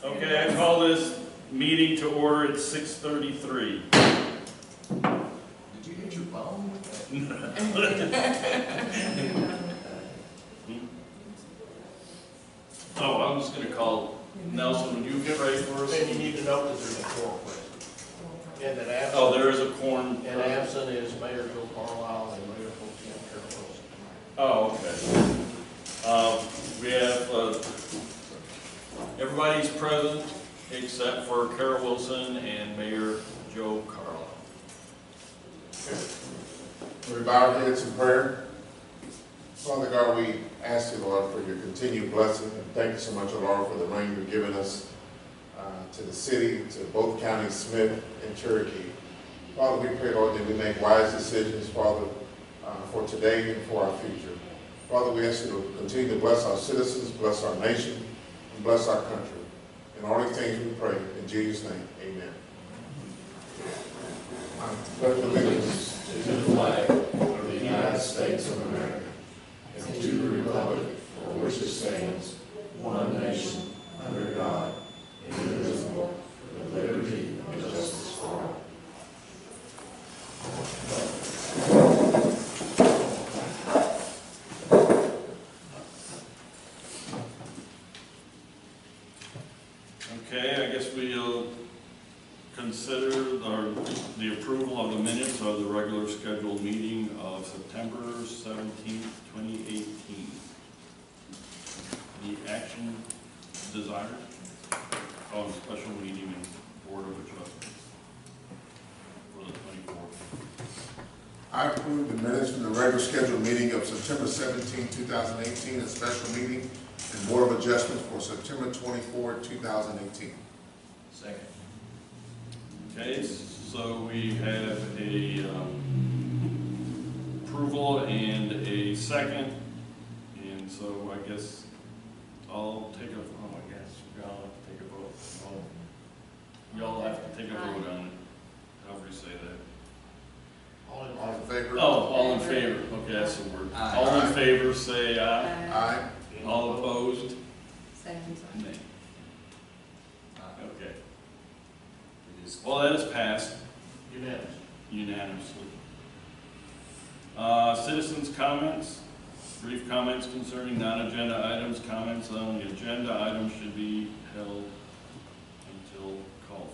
Okay, I call this meeting to order at 6:33. Did you hit your phone? Oh, I was going to call Nelson. Would you get ready for us? And you need to note that there's a quorum present. And that absent, Oh, there is a quorum. and absent is Mayor Joe Carlisle and Mayor Pro Tem Carol Wilson. Oh, okay. We have everybody's present except for Carol Wilson and Mayor Joe Carlisle. We bow our heads in prayer. Father God, we ask you, Lord, for your continued blessing, and thank you so much, Lord, for the rain you've given us to the city, to both counties, Smith and Cherokee. Father, we pray, Lord, that we make wise decisions, Father, for today and for our future. Father, we ask you to continue to bless our citizens, bless our nation, and bless our country. In all these things we pray, in Jesus' name, amen. I pledge allegiance to the flag of the United States of America and to the republic for which it stands, one nation, under God, indivisible, with liberty and justice for all. Okay, I guess we'll consider the approval of the minutes of the regular scheduled meeting of September 17th, 2018. Any action desired? Oh, special meeting and Board of Adjustment for the 24th. I approve the minutes from the regular scheduled meeting of September 17, 2018, a special meeting and Board of Adjustments for September 24, 2018. Second. Okay, so we have a approval and a second, and so I guess I'll take a, oh, I guess y'all have to take a vote. Y'all have to take a vote on it, however you say that. All in favor? Oh, all in favor, okay, that's the word. Aye. All in favor, say aye. Aye. All opposed? Same. Nay. Okay. Well, that is passed Unanimous. unanimously. Citizens' comments, brief comments concerning non-agenda items. Comments on the agenda items should be held until called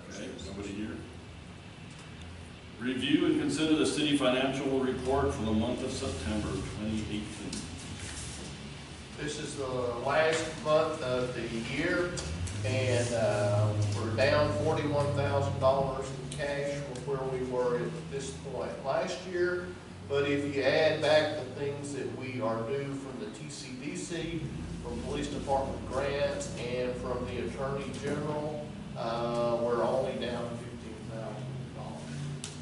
for. Okay, nobody here. Review and consider the city financial report for the month of September 2018. This is the last month of the year, and we're down $41,000 in cash from where we were at this point last year. But if you add back the things that we are due from the TCDC, from Police Department grants, and from the Attorney General, we're only down $15,000,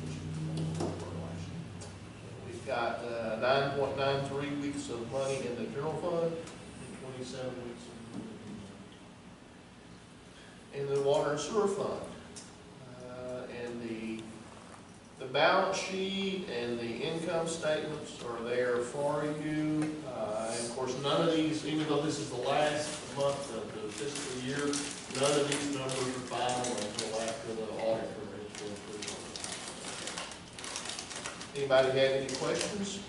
which is what we were last year. We've got 9.93 weeks of money in the general fund and 27 weeks in the water and sewer fund. And the balance sheet and the income statements are there for you. And of course, none of these, even though this is the last month of the fiscal year, none of these numbers are final until after the auditor has been approved. Anybody have any questions?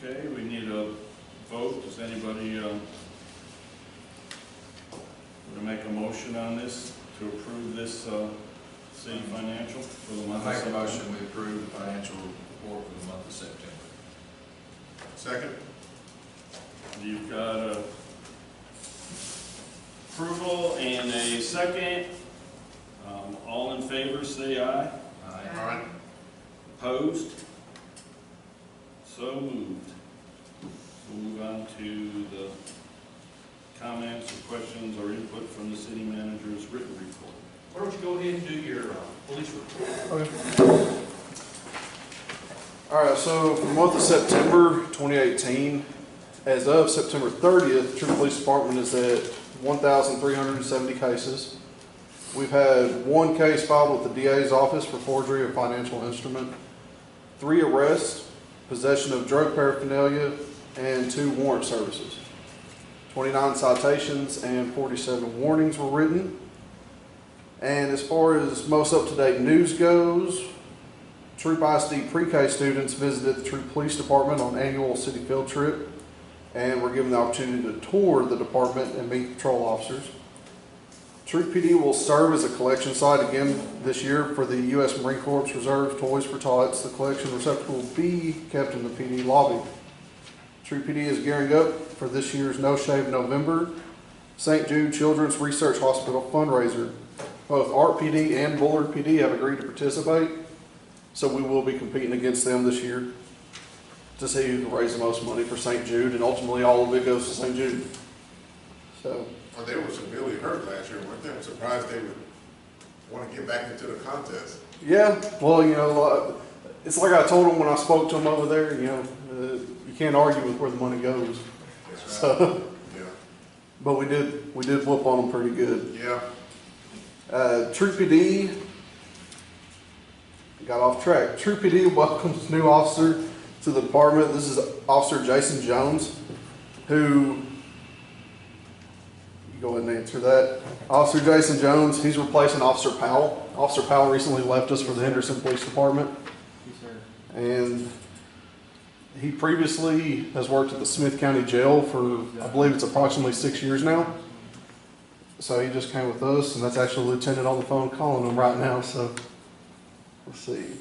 Okay, we need a vote. Does anybody want to make a motion on this to approve this city financial for the month of I make a September? motion, we approve the financial report for the month of September. Second? You've got a approval and a second. All in favor, say aye. Aye. Aye. Opposed? So moved. We'll move on to the comments or questions or input from the city manager's written report. Why don't you go ahead and do your police report? Okay. All right, so for the month of September 2018, as of September 30th, Troup Police Department is at 1,370 cases. We've had 1 case filed with the DA's office for forgery of financial instrument, 3 arrests, possession of drug paraphernalia, and 2 warrant services. 29 citations and 47 warnings were written. And as far as most up-to-date news goes, Troup ISD pre-K students visited the Troup Police Department on annual city field trip and were given the opportunity to tour the department and meet patrol officers. Troup PD will serve as a collection site again this year for the U.S. Marine Corps Reserve Toys for Tots. The collection receptacle will be kept in the PD lobby. Troup PD is gearing up for this year's No Shave November St. Jude Children's Research Hospital fundraiser. Both Art PD and Bullard PD have agreed to participate, so we will be competing against them this year to see who can raise the most money for St. Jude, and ultimately all of it goes to St. Jude. So. Well, they were severely hurt last year, weren't they? I'm surprised they would want to get back into the contest. Yeah, well, you know, it's like I told them when I spoke to them over there, you know, you can't argue with where the money goes. That's right. So, Yeah. but we did whoop on them pretty good. Yeah. Troup PD got off track. Troup PD welcomes new officer to the department. This is Officer Jason Jones, who, you go ahead and answer that. Officer Jason Jones, he's replacing Officer Powell. Officer Powell recently left us for the Henderson Police Department. And he previously has worked at the Smith County Jail for, I believe it's approximately 6 years now. So he just came with us, and that's actually the lieutenant on the phone calling him right now. So let's see.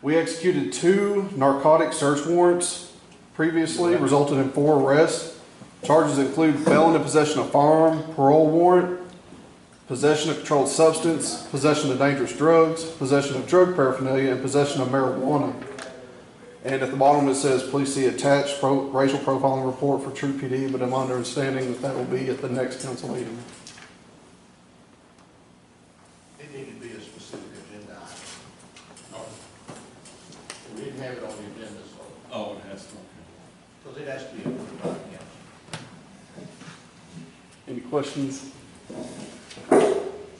We executed 2 narcotic search warrants previously, resulted in 4 arrests. Charges include felon in possession of firearm, parole warrant, possession of controlled substance, possession of dangerous drugs, possession of drug paraphernalia, and possession of marijuana. And at the bottom it says, please see attached racial profiling report for Troup PD, but I'm under understanding that will be at the next council meeting. It needed to be a specific agenda item. We didn't have it on the agenda, so, Oh, it has to, okay. because it has to be approved by the council. Any questions?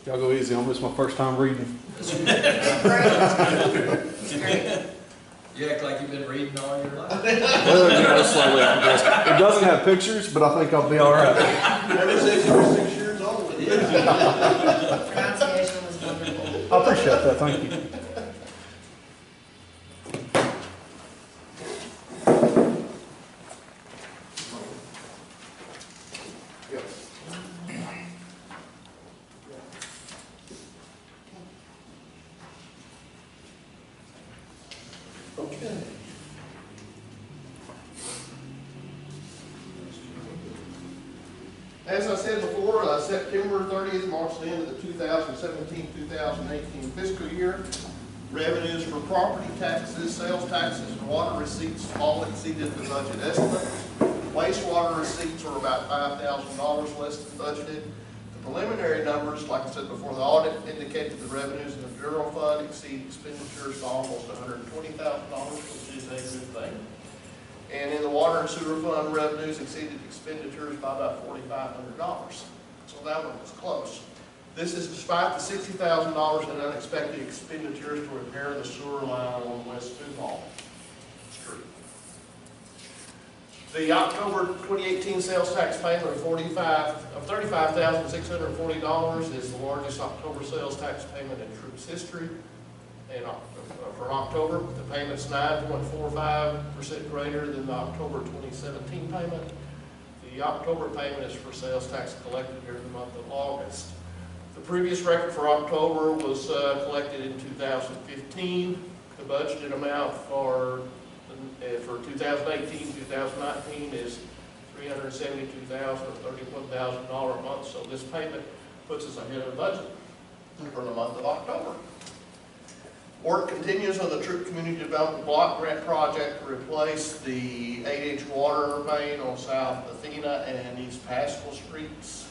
Y'all go easy on this, my first time reading. You act like you've been reading all your life. Well, you know, slowly I progress. It doesn't have pictures, but I think I'll be all right. Ever since you were 6 years old. Pronunciation was wonderful. I appreciate that, thank you. Okay. As I said before, September 30th marks the end of the 2017-2018 fiscal year. Revenues for property taxes, sales taxes, and water receipts all exceeded the budget estimate. Wastewater receipts were about $5,000 less than budgeted. The preliminary numbers, like I said before, the audit indicated the revenues in the general fund exceed expenditures by almost $120,000, which is a good thing. And in the water and sewer fund, revenues exceeded expenditures by about $4,500. So that one was close. This is despite the $60,000 in unexpected expenditures to repair the sewer line on West Duval Street. The October 2018 sales tax payment of $35,640 is the largest October sales tax payment in Troup's history. And for October, the payment's 9.45% greater than the October 2017 payment. The October payment is for sales tax collected during the month of August. The previous record for October was collected in 2015. The budgeted amount for 2018-2019 is $372,000 or $31,000 a month. So this payment puts us ahead of budget for the month of October. Work continues on the Troup Community Development Block Grant Project to replace the 8-inch water main on South Athena and East Paschal Streets.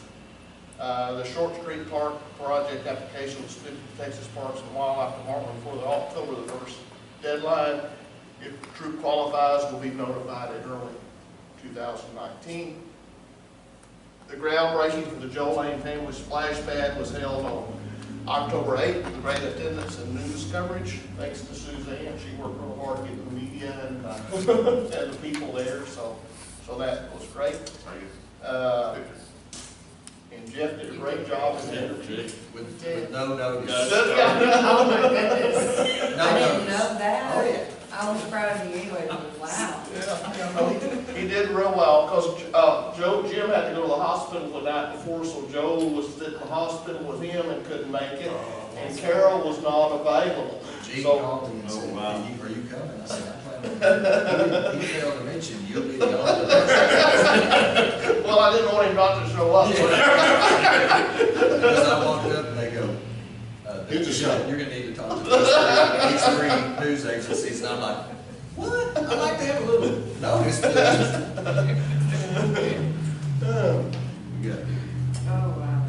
The Short Street Park project application was submitted to Texas Parks and Wildlife Department before the October the 1st deadline. If Troup qualifies, we'll be notified in early 2019. The groundbreaking for the Joe Lane Family Splash Pad was held on October 8th, with great attendance and news coverage, thanks to Suzanne. She worked real hard getting the media and, and the people there, so that was great. And Jeff did a great job in the interview. With no notice. Oh my goodness. No I didn't notice. know that. Oh, yeah. I was proud of you anyway, but wow. Yeah, he did real well, because Jim had to go to the hospital the night before, so Joe was at the hospital with him and couldn't make it, and Carol was not available. Gene So, called me and said, Oh, wow. are you coming? I said, I'm planning. He failed to mention you'll be the only person. well, I didn't want him not to show up. Because I walked up and they go, you're gonna need to talk to these three news agencies, and I'm like, what? I'd like to have a little notice, please. We got it. Oh, wow.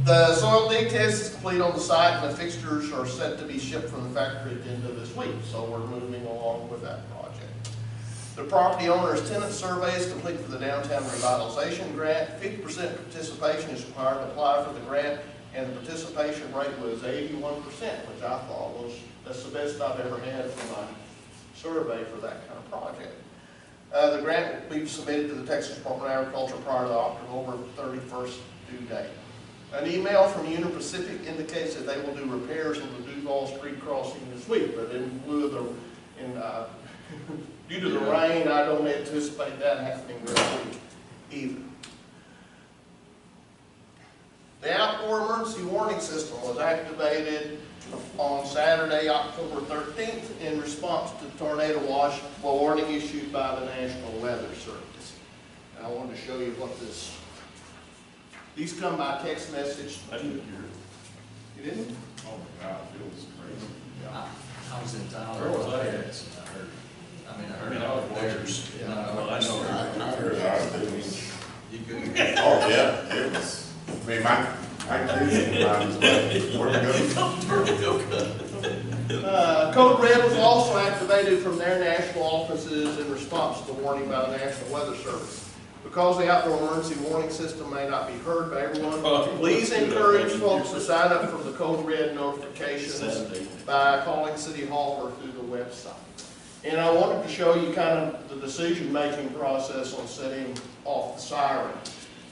The soil dig test is complete on the site, and the fixtures are set to be shipped from the factory at the end of this week, so we're moving along with that project. The property owner's tenant survey is complete for the downtown revitalization grant. 50% participation is required to apply for the grant, and the participation rate was 81%, which I thought that's the best I've ever had for my survey for that kind of project. The grant will be submitted to the Texas Department of Agriculture prior to the October 31st due date. An email from Union Pacific indicates that they will do repairs on the Duval Street crossing this week, but in lieu of due to the rain, I don't anticipate that happening this week either. The outdoor emergency warning system was activated on Saturday, October 13th, in response to the tornado watch warning issued by the National Weather Service. And I wanted to show you what these come by text message. I didn't hear it. You didn't? Oh my God, it was crazy. I was in town. Where was I? I heard I was watching. theirs. Yeah, well, I know. I heard ours, too. You couldn't. Oh, yeah, it was, I mean, my kids, where we go? Code Red was also activated from their national offices in response to the warning by the National Weather Service. Because the outdoor emergency warning system may not be heard by everyone, please encourage folks to sign up for the Code Red notifications by calling City Hall or through the website. And I wanted to show you kind of the decision-making process on setting off the siren.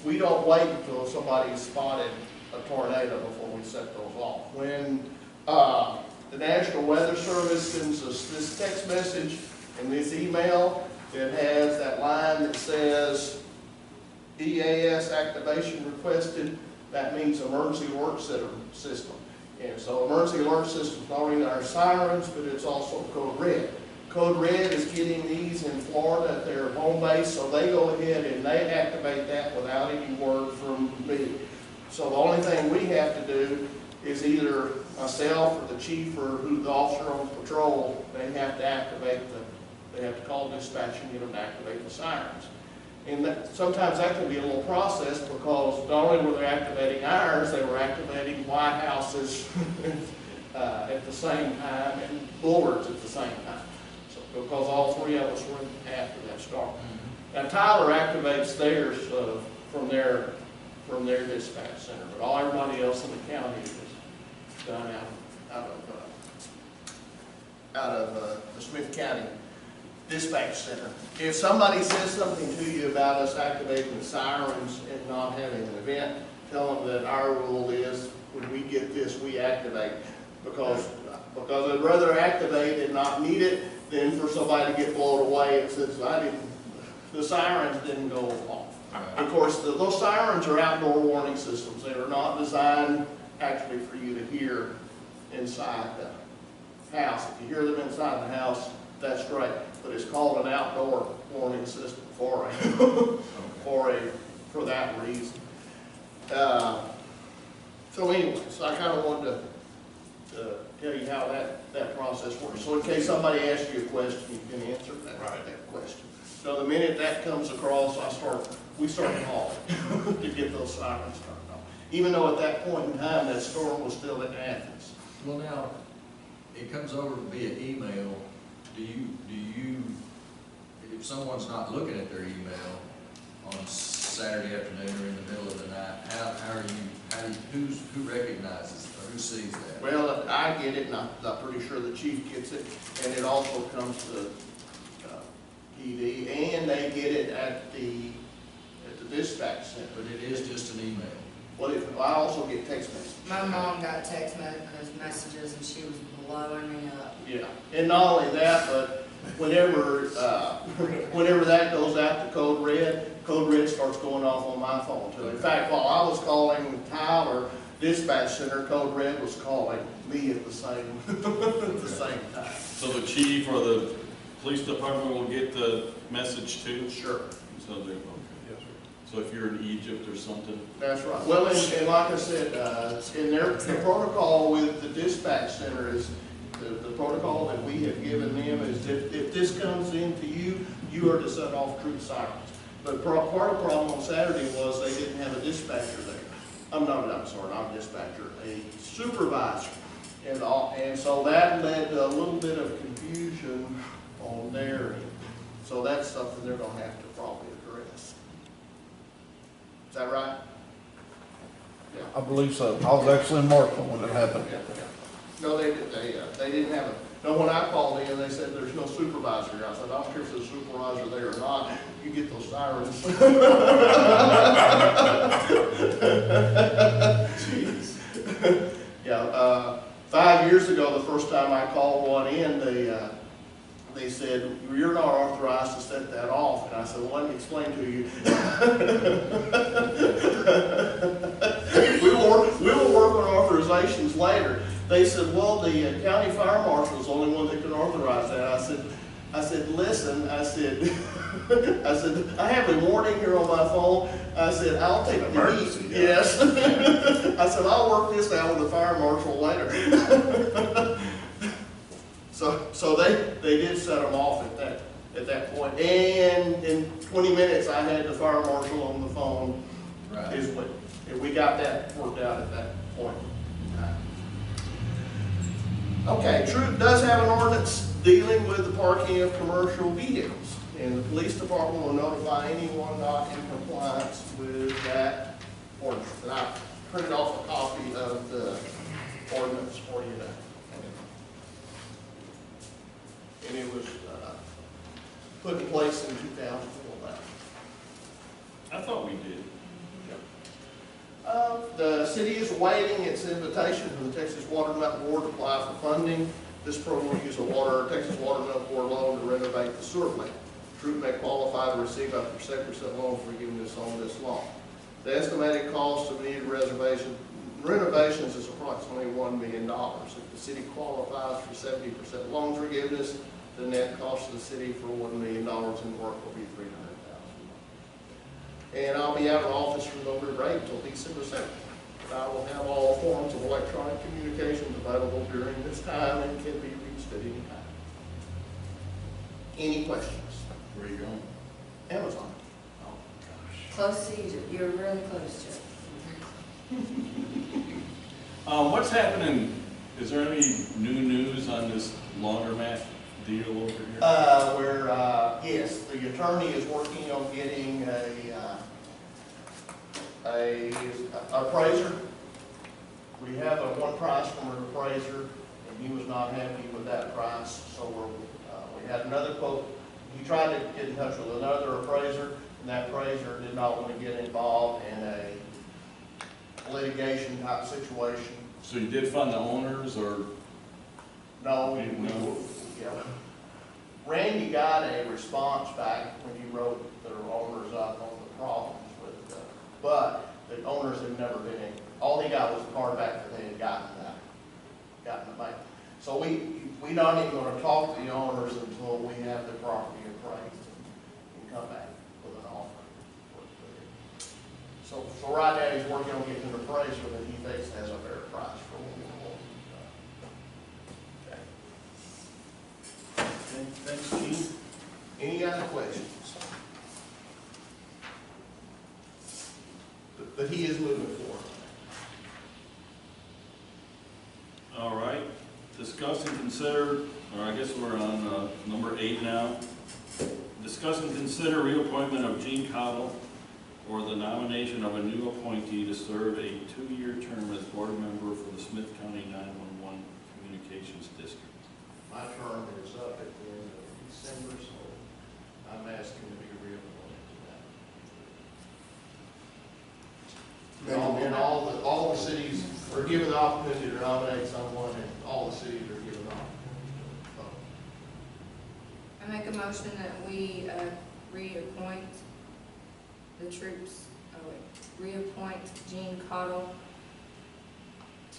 We don't wait until somebody's spotted a tornado before we set those off. When the National Weather Service sends us this text message and this email, it has that line that says EAS activation requested. That means emergency alert system. And so emergency alert system is not only our sirens, but it's also Code Red. Code Red is getting these in Florida at their home base, so they go ahead and they activate that without any word from me. So the only thing we have to do is either myself or the chief or who the officer on patrol, they have to activate they have to call dispatch and get them to activate the sirens. And sometimes that can be a little process, because not only were they activating ours, they were activating White Houses at the same time and Bullards at the same time. So, because all three of us were after that start. Now Tyler activates theirs from their dispatch center, but everybody else in the county is done out of the Smith County Dispatch Center. If somebody says something to you about us activating the sirens and not having an event, tell them that our rule is when we get this, we activate. Because I'd rather activate and not need it than for somebody to get blown away and says, the sirens didn't go off. Of course, those sirens are outdoor warning systems. They are not designed actually for you to hear inside the house. If you hear them inside the house, that's great. But it's called an outdoor warning system for that reason. So anyway, so I kind of wanted to tell you how that process works. So in case somebody asks you a question, you can answer that question. So the minute that comes across, we start calling to get those sirens turned off. Even though at that point in time, that storm was still in Athens. Well, now, it comes over via email. Do you, if someone's not looking at their email on Saturday afternoon or in the middle of the night, who recognizes, or Who sees that? Well, I get it, and I'm pretty sure the chief gets it, and it also comes to PD, and they get it at the dispatch center. But it is just an email. Well, I also get text messages. My mom got text messages and she was blowing me up. Yeah, and not only that, but whenever that goes out to Code Red starts going off on my phone too. In fact, while I was calling Tyler Dispatch Center, Code Red was calling me at the same, at the same time. So the chief or the police department will get the message too? Sure. So they're, okay. So if you're in Egypt or something? That's right. Well, and like I said, in the protocol with the dispatch center is, the protocol that we have given them is if this comes into you, you are to set off troop sirens. But part of the problem on Saturday was they didn't have a dispatcher there. I'm sorry, not a dispatcher, a supervisor. And so that led to a little bit of confusion on their end. So that's something they're gonna have to probably address. Is that right? Yeah. I believe so. I was actually in Markville when it happened. Yeah. No, they didn't have it. No, when I called in, they said there's no supervisor here. I said, I don't care if there's a supervisor there or not, you get those sirens. Jeez. Yeah, 5 years ago, the first time I called one in, they said, you're not authorized to set that off. And I said, well, let me explain to you. we will work on authorizations later. They said, well, the county fire marshal is the only one that can authorize that. I said, listen, I said, I have a warning here on my phone. I said, I'll take the heat. Yes. I said, I'll work this out with the fire marshal later. So they did set them off at that point. And in 20 minutes, I had the fire marshal on the phone. Right. We got that worked out at that point. Okay, Troup does have an ordinance dealing with the parking of commercial vehicles. And the police department will notify anyone not in compliance with that ordinance. And I printed off a copy of the ordinance for you now. And it was put in place in 2004. I thought we did. The city is awaiting its invitation from the Texas Water Nut Board to apply for funding. This program will use a Texas Water Nut Board loan to renovate the sewer plant. Troup may qualify to receive up to 7% loan forgiveness on this loan. The estimated cost of needed renovations is approximately $1 million. If the city qualifies for 70% loan forgiveness, the net cost of the city for $1 million in work will be $300,000. And I'll be out of office from November 8th until December 7th. I will have all forms of electronic communications available during this time and can be reached at any time. Any questions? Where are you going? Amazon. Oh, gosh. Close to Egypt, you're really close to it. What's happening? Is there any new news on this laundromat deal over here? Yes, the attorney is working on getting a appraiser. We have one price from an appraiser, and he was not happy with that price, so we had another quote. He tried to get in touch with another appraiser, and that appraiser did not want to get involved in a litigation type situation. So you did find the owners, or? No, No. yeah. Randy got a response back when he wrote their owners up on the problems with, but the owners had never been in. All he got was a card back that they had gotten the bank. So we not even going to talk to the owners until we have the property appraised and come back with an offer. So right now he's working on getting an appraisal that he thinks has a fair price for what we want. Okay. Thanks, Chief. Any other questions? But he is moving forward. All right, discuss and consider, or I guess we're on number 8 now. Discuss and consider reappointment of Gene Cottle or the nomination of a new appointee to serve a 2-year term as board member for the Smith County 911 Communications District. My term is up at the end of December, so I'm asking to be reappointed to that. And all the cities are given the opportunity to nominate someone, and all the cities are given the opportunity. I make a motion that we reappoint the troops, reappoint Gene Cottle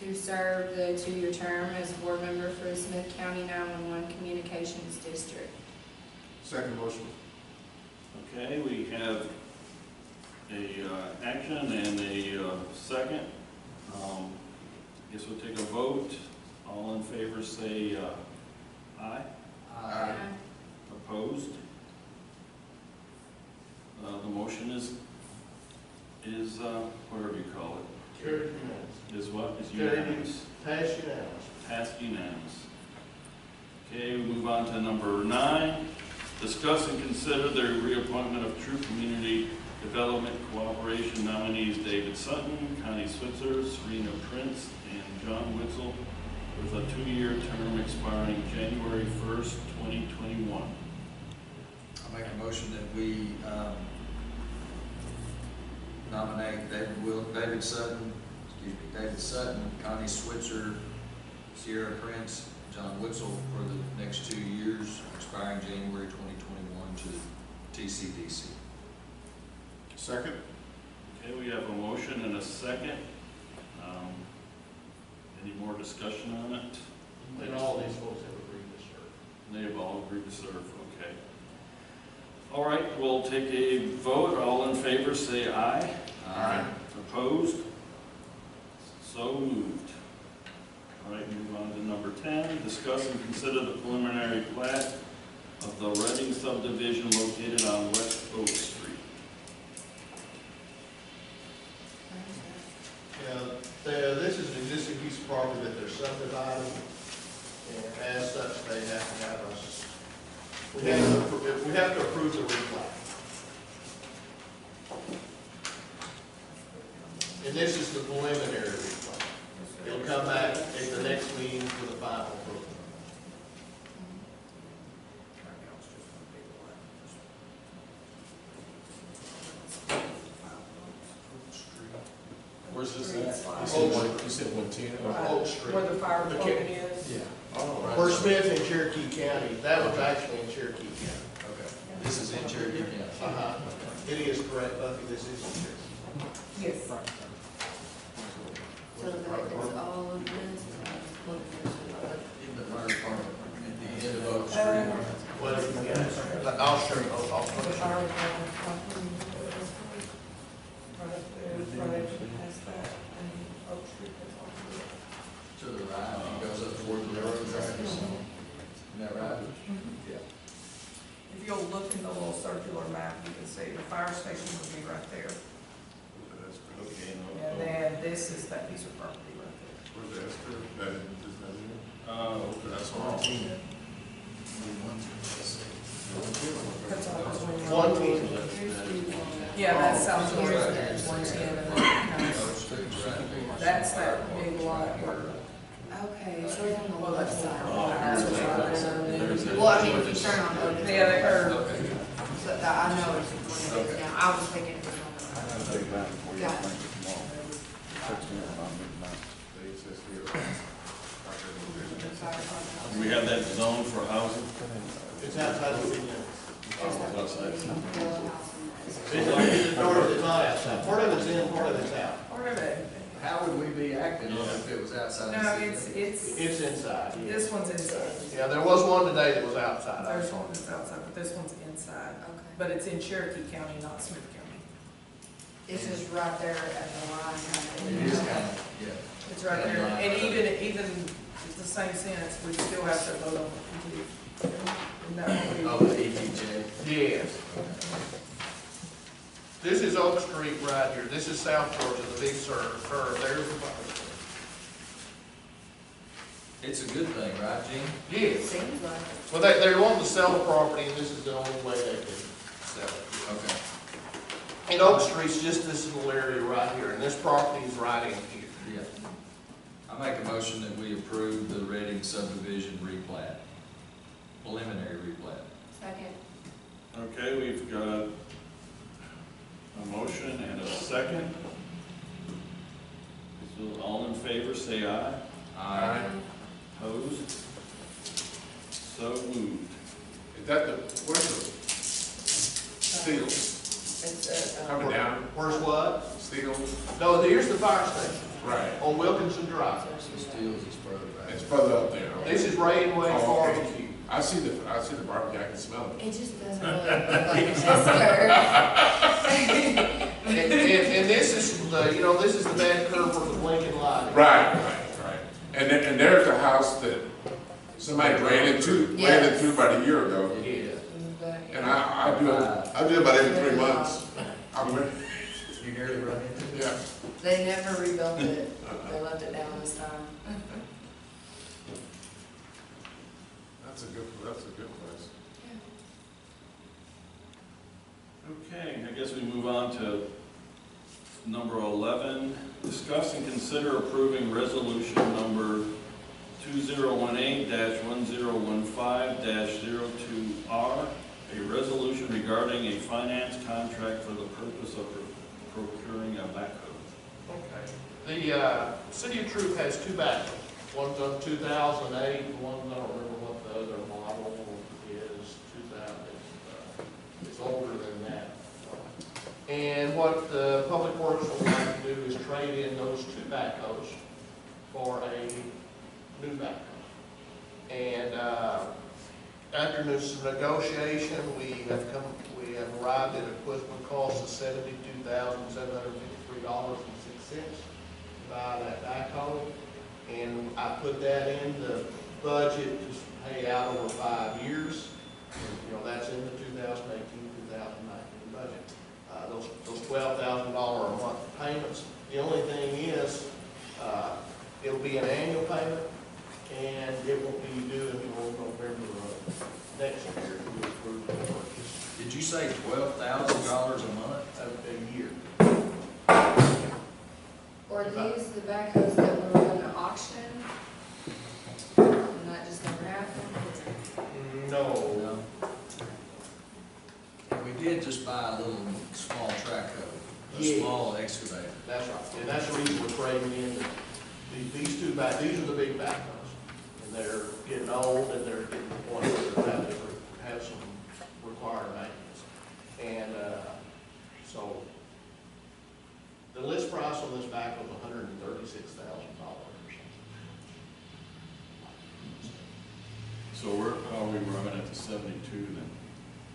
to serve the 2-year term as board member for the Smith County 911 Communications District. Second motion. Okay, we have a action and a second. Guess we'll take a vote. All in favor say aye. Aye. Opposed? The motion is whatever you call it. Carried unanimously. Is what? Is Carried. unanimous. Passed unanimously. Passed unanimous. Okay, we move on to number 9. Discuss and consider the reappointment of Troup Community Development Cooperation nominees David Sutton, Connie Switzer, Serena Prince, and John Witzel with a 2-year term expiring January 1st, 2021. I make a motion that we nominate David Sutton, Connie Switzer, Sierra Prince, John Witzel for the next 2 years, expiring January 2021 to TCDC. Second. Okay, we have a motion and a second. Any more discussion on it? And all these folks have agreed to serve. They have all agreed to serve, okay. All right, we'll take a vote. All in favor, say aye. Aye. Opposed? So moved. All right, move on to number 10. Discuss and consider the preliminary plat of the Reading subdivision located on West Oak Street. This is an existing piece of property that they're subdividing, and as such, they have to have us, we have to approve the replat. And this is the preliminary replat. It'll come back at the next meeting for the final approval. Where's this at? Oak You said 110? Oak Street. Where the fire department is. Yeah. We're Smith in Cherokee County. That was actually in Cherokee County. Okay. This is in Cherokee County. It is correct, Buffy, this is in Cherokee. Yes. So that is all of this. In the fire department, at the end of Oak Street. Well, yeah, I'll show you, I'll The show fire you. department property. Right up there, right past that, and Oak Street, that's all. To the right, it goes up toward the railroad tracks. Isn't that right? Yeah. If you'll look in the little circular map, you can see the fire station will be right there. Okay, And then this is that piece of property right there. Where's the Esther? That is not here? okay. That's all. That's One all. team. Yeah, that's South Here's Florida, the- 110, and then Oak Street's right. that's that big lot where. Okay, so it's on the left side. There's a- Well, I mean, if you turn on Oak. Yeah, they heard. Okay. So I know it's one of these now. I was thinking it was on the right. Got it. They says here. Do we have that zone for housing? It's outside of the city limits. Oh, outside. It's north, it's not outside. Part of it's in, part of it's out. Part of it. How would we be acting on it if it was outside the No, city? It's inside. Yeah. this one's inside. Yeah, there was one today that was outside. I There's saw one it. that's outside, but this one's inside. Okay. But it's in Cherokee County, not Smith County. It's just right there at the line. It is kind of, yeah. It's right there. And even, it's the same sentence, we still have to vote on it. And that would be- Oh, the ETJ. Yes. This is Oak Street right here. This is South Georgia, the big curve. There's the fire station. It's a good thing, right, Gene? Yes. Seems like it. Well, they wanted to sell the property, and this is the only way they can sell it. Okay. And Oak Street's just this little area right here, and this property is right in here. Yeah. I make a motion that we approve the Reading subdivision replat, preliminary replat. Second. Okay, we've got a motion and a second. So all in favor, say aye. Aye. Opposed? So moved. Is that the, where's the steel? It's Coming down, Where's what? steel? No, here's the fire station Right. on Wilkinson Drive. The Steels is further back. It's further up there. This is Ray and Wayne's Oh, okay. barbecue. I see the barbecue, I can smell it. It just doesn't really look like it's just her. And this is the, this is the bad curve for the blinking light. Right. And there's a house that somebody ran into about a year ago. Yeah. And I do it about every 3 months. You nearly run into it? Yeah. They never rebuilt it. They left it down this time. That's a good place. Okay, I guess we move on to number 11. Discuss and consider approving resolution number 2018-1015-02R, a resolution regarding a finance contract for the purpose of procuring a backhoe. Okay. The city of Troup has two backhoes. One's a 2008, and one, I don't remember what the other model is, 2000. It's older than that. And what the Public Works would like to do is trade in those two backhoes for a new backhoe. And after some negotiation, we have arrived at a equipment cost of $72,753.06 to buy that backhoe. And I put that in the budget to pay out over 5 years. And, that's in the 2018-2019 budget. Those $12,000 a month payments. The only thing is, it'll be an annual payment, and it won't be due until November of next year to approve the purchase Did you say $12,000 a month? of a year. Or these the backhoes that were going to auction? And that just never happened? No. No. We did just buy a little small track hoe, a Yeah. small excavator. That's right, and that's the reason we're trading in these two these are the big backhoes. And they're getting old, and they're getting to the point where they have some required maintenance. And, so, the list price on this backhoe is $136,000. So how are we running at the 72 then?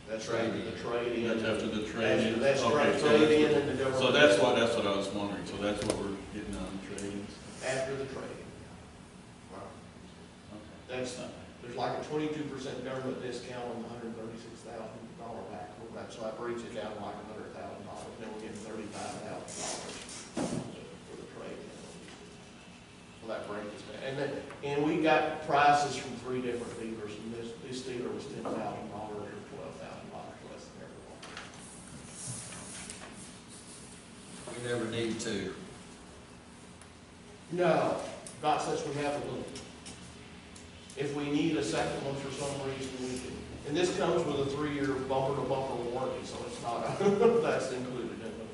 That's right, the trade-in. That's after the trade-in? That's Okay, right, so trade-in and the government. So that's what I was wondering, so that's what we're getting on the trade-ins? After the trade-in. Wow. Okay. That's, there's like a 22% government discount on the $136,000 backhoe. So that brings it down to like $100,000. Then we're getting $35,000 for the trade-in. So that brings us down. And we got prices from 3 different dealers, and this dealer was $10,000 or $12,000 less than everyone. We never need to. No, not since we have a little. If we need a second one for some reason, we can. And this comes with a 3-year bumper-to-bumper warranty, so it's not, that's included in the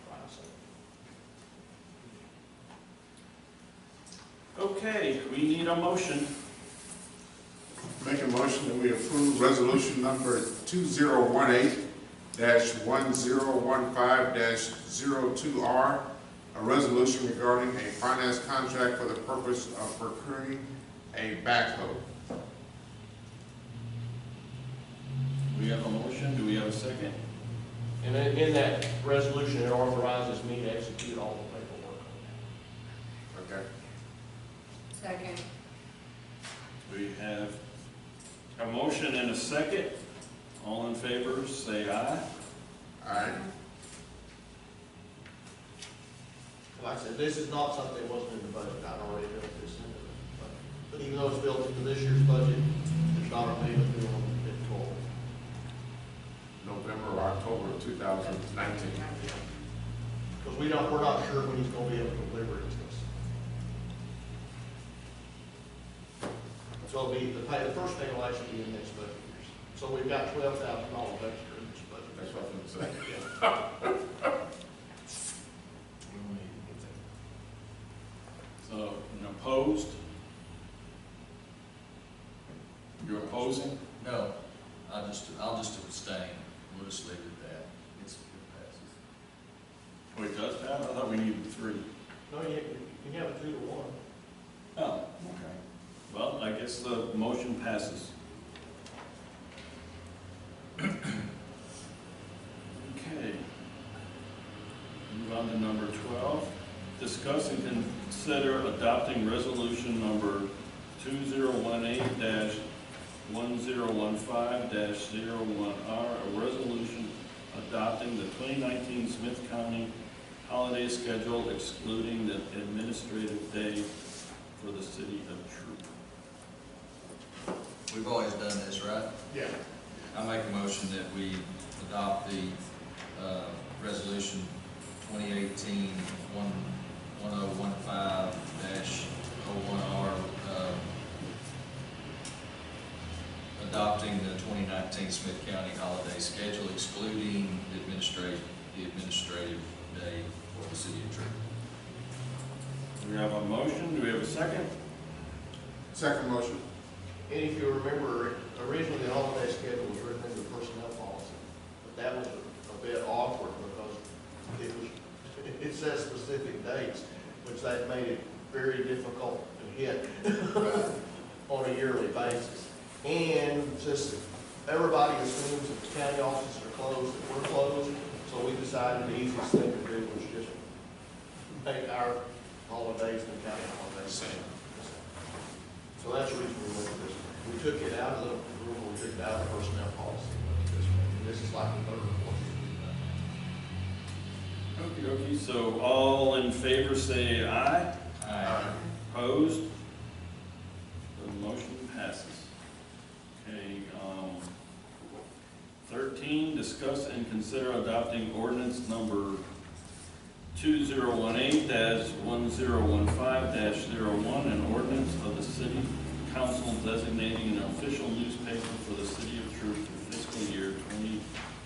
pricing. Okay, we need a motion. Make a motion that we approve resolution number 2018-1015-02R, a resolution regarding a finance contract for the purpose of procuring a backhoe. We have a motion, do we have a second? And in that resolution, it authorizes me to execute all the paperwork. Okay. Second. We have a motion and a second. All in favor, say aye. Aye. Like I said, this is not something that wasn't in the budget. I'd already built this into the budget. But even though it's built into this year's budget, there's not a payment due until November or October of 2019. Because we're not sure when he's gonna be able to deliver it to us. So it'll be, the first pay will actually be in next budget years. So we've got $12,000 extra in this budget. That's what I'm gonna say. Yeah. So, opposed? You're opposing? No, I'll just abstain. We'll just leave it at that. It passes. Oh, it does pass? I thought we needed 3. No, you can have a 2-to-1. Oh, okay. Well, I guess the motion passes. Okay. Move on to number 12. Discuss and consider adopting resolution number 2018-1015-01R, a resolution adopting the 2019 Smith County holiday schedule excluding the administrative day for the city of Troup. We've always done this, right? Yeah. I make a motion that we adopt the resolution 2018-1015-01R, adopting the 2019 Smith County holiday schedule excluding the administrative day for the city of Troup. Do we have a motion? Do we have a second? Second motion. And if you remember, originally the holiday schedule was written into the personnel policy, but that was a bit awkward because it says specific dates, which that made it very difficult to hit on a yearly basis. And just everybody assumes that the county offices are closed, that we're closed, so we decided the easiest thing to do was just make our holidays and county holidays same. So that's the reason we went with this. We took it out of the rule, we took it out of the personnel policy. This is like the third or fourth. Okey dokey, so all in favor say aye. Aye. Opposed? The motion passes. Okay, 13, discuss and consider adopting ordinance number 2018-1015-01, an ordinance of the city council designating an official newspaper for the city of Troup for fiscal year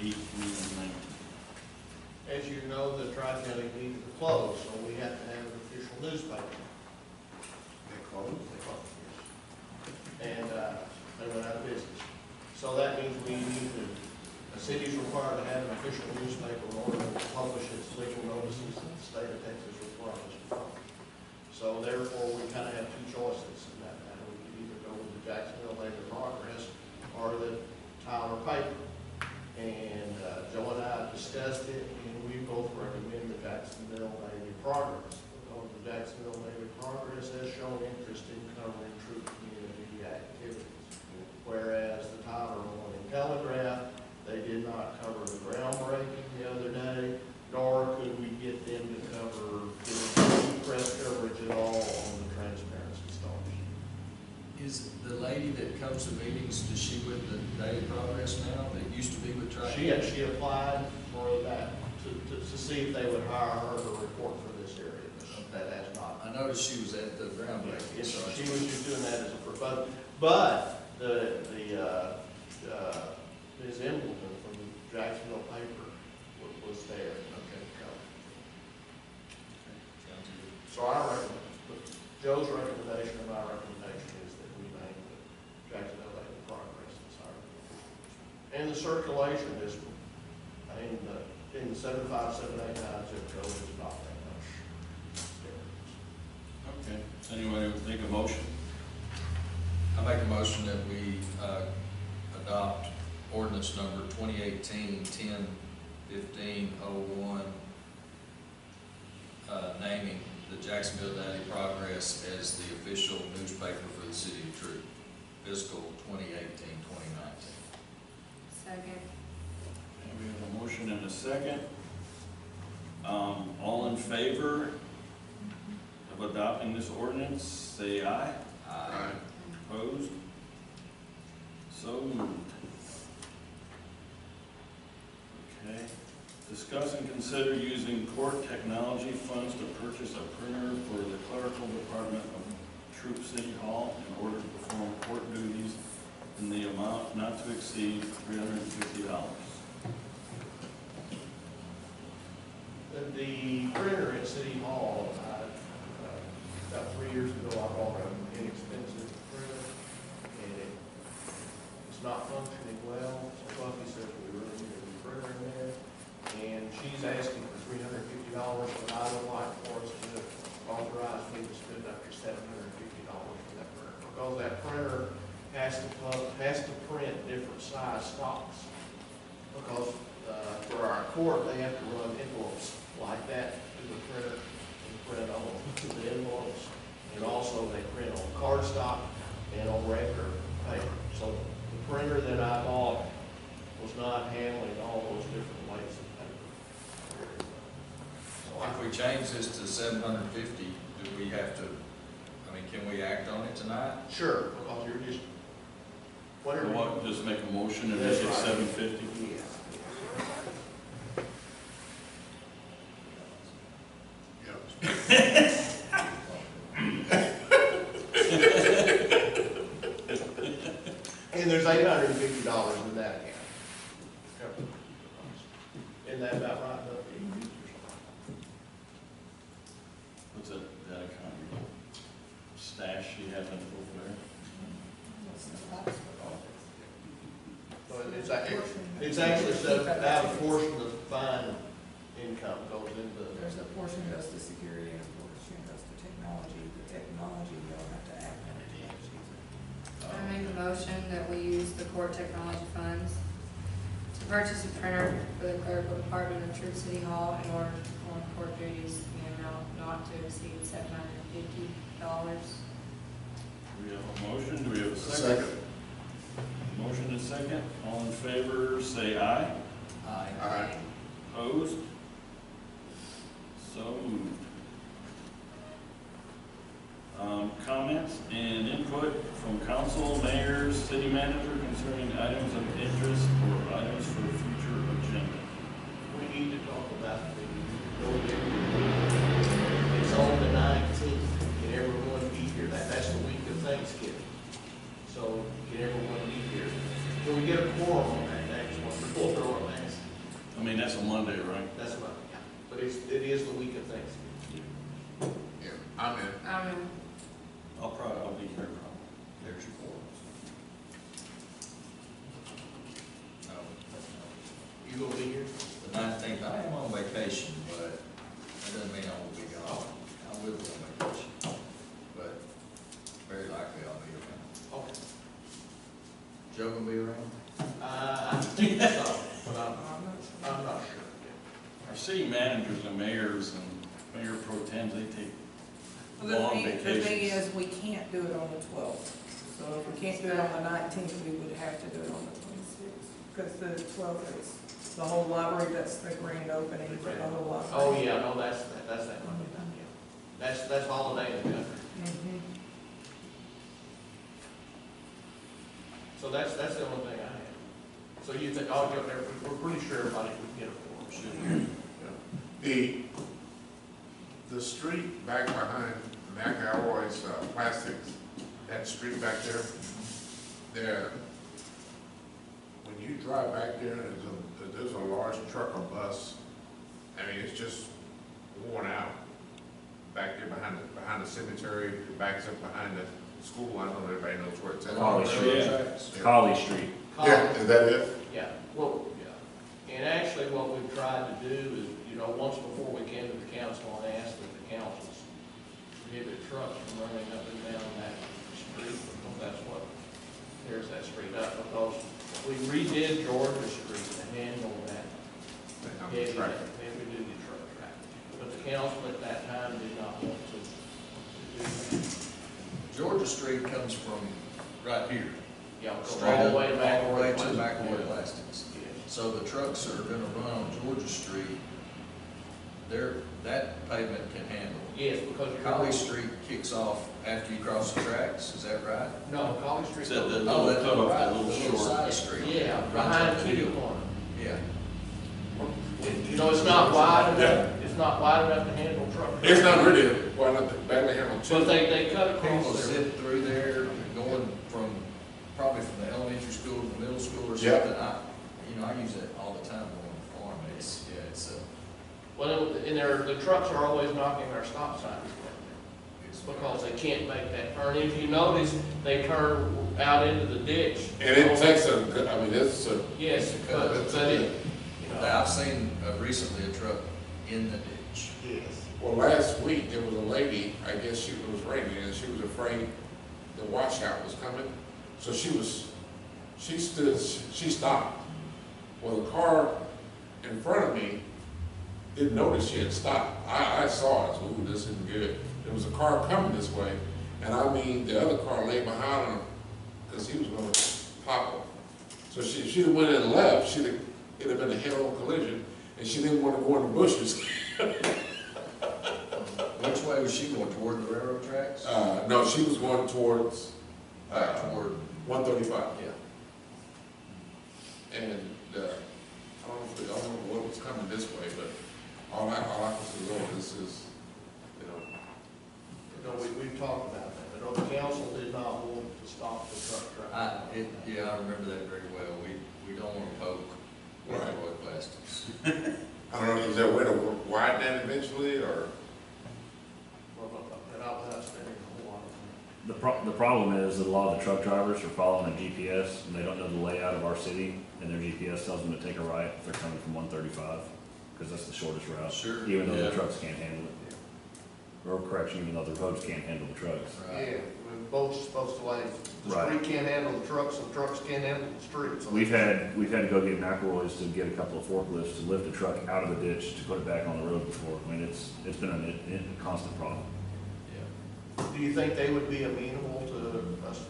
2018-19. As you know, the Tri-County needed to close, so we have to have an official newspaper. They closed? They closed, yes. And they went out of business. So that means we need to, the city's required to have an official newspaper in order to publish its legal notices that the state of Texas requires us to publish. So therefore, we kind of have two choices in that matter. We can either go with the Jacksonville Daily Progress or the Tyler paper. And Joe and I discussed it, and we both recommend the Jacksonville Daily Progress. Because the Jacksonville Daily Progress has shown interest in covering Troup community activities. Whereas the Tyler Morning Telegraph, they did not cover the groundbreaking the other day, nor could we get them to cover any press coverage at all on the transparency stars. Is the lady that comes to meetings, is she with the Daily Progress now, that used to be with Tri-County? She applied for that to see if they would hire her to report for this area, but that has not. I noticed she was at the groundbreaking. Yes, so she was just doing that as a proposal, but Ms. Embleton from the Jacksonville paper was there. Okay. Sounds good. So Joe's recommendation and my recommendation is that we name the Jacksonville Daily Progress as our. And the circulation is, in the 75789 zip code is not that much difference. Okay, does anyone make a motion? I make a motion that we adopt ordinance number 2018-1015-01, naming the Jacksonville Daily Progress as the official newspaper for the city of Troup, fiscal 2018-2019. Second. Okay, we have a motion and a second. All in favor of adopting this ordinance, say aye. Aye. Opposed? So moved. Okay. discuss and consider using court technology funds to purchase a printer for the clerical department of Troup City Hall in order to perform court duties in the amount not to exceed $350. The printer at City Hall, about 3 years ago, I bought an inexpensive printer, and it's not functioning well, so Buffy says we really need a new printer in there, and she's asking for $350, but I would like for us to authorize me to spend up to $750 for that printer, because that printer has to print different size stocks, because for our court, they have to run envelopes like that through the printer and print on the envelopes. And also they print on cardstock and on regular paper. So the printer that I bought was not handling all those different weights of paper. So If we change this to 750, do we have to, I mean, can we act on it tonight? Sure, because you're just, whatever. What, just make a motion and That's make it right. 750? Yeah. And there's $850 in that account. Isn't that about right, Buffy? What's that account? Stash you have in over there? So it's actually set out a portion of fine income goes into. There's a portion that goes to security and a portion goes to technology. The technology, you'll have to act on it. I make a motion that we use the court technology funds to purchase a printer for the clerical department of Troup City Hall in order to perform court duties in the amount not to exceed $750. We have a motion, do we have a second? Motion and second, all in favor, say aye. Aye. Aye. Opposed? So moved. Comments and input from council, mayors, city manager concerning items of interest or items for future agenda. We need to talk about it's on the 19th. Can everyone be here? That's the week of Thanksgiving. So can everyone be here? Can we get a quorum on that next one? We'll throw a mask. I mean, that's a Monday, right? That's what, yeah. But it is the week of Thanksgiving. Yeah, I'm in. I'll be here probably. There's your four. No, You gonna be here? the 19th, I am on vacation, but that doesn't mean I won't be gone. I will be on vacation, but very likely I'll be around. Okay. Joe gonna be around? I think so, but I'm not sure. Our city managers and mayors and mayor pro tems, they take Well, long the thing vacations. is, we can't do it on the 12th. So if we can't do it on the 19th, we would have to do it on the 26th. Because the 12th is the whole library, that's the grand opening for the whole library. Oh, yeah, no, that's that Monday night, yeah. That's holiday in the country. Mhm. So that's the only thing I have. So you think, we're pretty sure everybody would get a quorum. The street back behind Mac Alroy's Plastics, that street back there, when you drive back there, there's a large truck or bus. I mean, it's just worn out. Back there behind the cemetery, it backs up behind the school. I don't know if everybody knows where it's at. College Street. Yeah. Colley Street. Yeah, is that it? Yeah, well, yeah. And actually, what we've tried to do is, once before we came to the council and asked that the councils prohibit trucks from running up and down that street, because that's what tears that street up, because we redid Georgia Street to handle that heavy duty truck traffic. But the council at that time did not want to do that. Georgia Street comes from right here, Yeah, go straight all up, the way back. all the way to McElroy Plastics. Yes. So the trucks that are gonna run on Georgia Street, that pavement can handle. Yes, because you're. Colley Street kicks off after you cross the tracks, is that right? No, College Street. Is that the Oh, little that's cut off, right, that the little little short? side street. Yeah, Runs behind up the Kitty hill. Corner. Yeah. You know, it's not wide enough, it's not wide enough to handle trucks. It's not really, well, not the badly handled. So they cut People across there. zip through there, going from, probably from the elementary school to the middle school or Yeah. something. I use it all the time going to the farm. It's Well, and the trucks are always knocking our stop signs because they can't make that turn. If you notice, they turn out into the ditch. And it takes it's a, Yes, but I've seen recently a truck in the ditch. yes. well, last week, there was a lady, I guess it was raining, and she was afraid the washout was coming. So she stopped. Well, the car in front of me didn't notice she had stopped. I saw it, I said, ooh, this isn't good. There was a car coming this way, and I mean, the other car lay behind him, because he was gonna pop her. So if she'd have went in and left, it'd have been a head-on collision, and she didn't want to go in the bushes. Which way was she going, toward the railroad tracks? No, she was going towards, Toward, 135. yeah. And, I don't know what was coming this way, but all I can say, oh, this is, We've talked about that. I know the council did not want to stop the truck traffic. I remember that very well. We don't want to poke Right. railroad plastics. I don't know, is there a way to widen that eventually, or? Without spending a whole lot of money. The problem is that a lot of the truck drivers are following a GPS, and they don't know the layout of our city, and their GPS tells them to take a right if they're coming from 135, because that's the shortest route. Sure. Even though Yeah. the trucks can't handle it. Or correction, even though the roads can't handle the trucks. Yeah, we're both supposed to lane. The Right. street can't handle the trucks, and the trucks can't handle the streets. We've had to go get McElroy's to get a couple of forklifts to lift a truck out of the ditch to put it back on the road before. I mean, it's been a constant problem. Do you think they would be amenable to us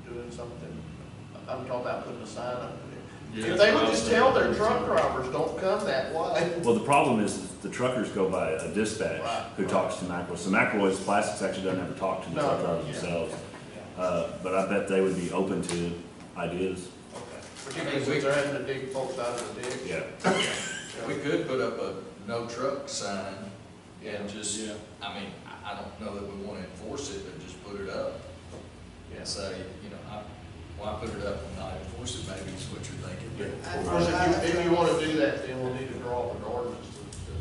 doing something? I'm talking about putting a sign up there. Yeah. If they would just tell their truck drivers, don't come that way. Well, the problem is the truckers go by a dispatch Right. who talks to McElroy. So McElroy's Plastics actually doesn't have to talk to the No, truck drivers yeah. themselves. But I bet they would be open to ideas. Okay. Particularly since they're having to dig folks out of the ditch. Yeah. We could put up a no truck sign Yeah. and just, I mean, I don't know that we want to enforce it, but just put it up Yeah. and say, why put it up and not enforce it, maybe is what you're thinking. Of course, if you want to do that, then we'll need to draw up an ordinance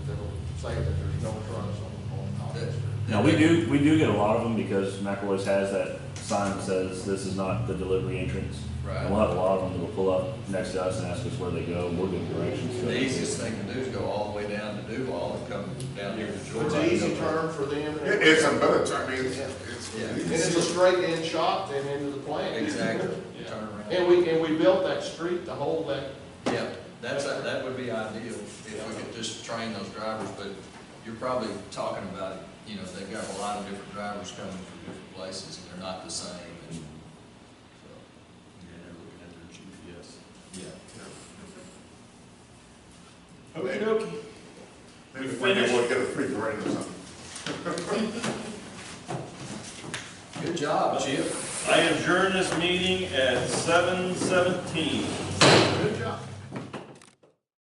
that'll say that there's no trucks on Collins Street. Now, we do get a lot of them because McElroy's has that sign that says this is not the delivery entrance. Right. And we'll have a lot of them that will pull up next to us and ask us where they go, and we'll give directions. The easiest thing to do is go all the way down to Duval and come down here to Georgia. It's an easy turn for them. It's a better turn, I mean, Yeah. And it's a straight in shot then into the plant. Exactly. Yeah. Turn around. And we built that street to hold that. Yeah, that would be ideal if we could just train those drivers, but you're probably talking about, they've got a lot of different drivers coming from different places and they're not the same. And so, Yeah, they're looking at their GPS. yeah. Okey dokey. maybe one day we'll get a free parade or something. Good job, Chip. I adjourn this meeting at 7:17. Good job.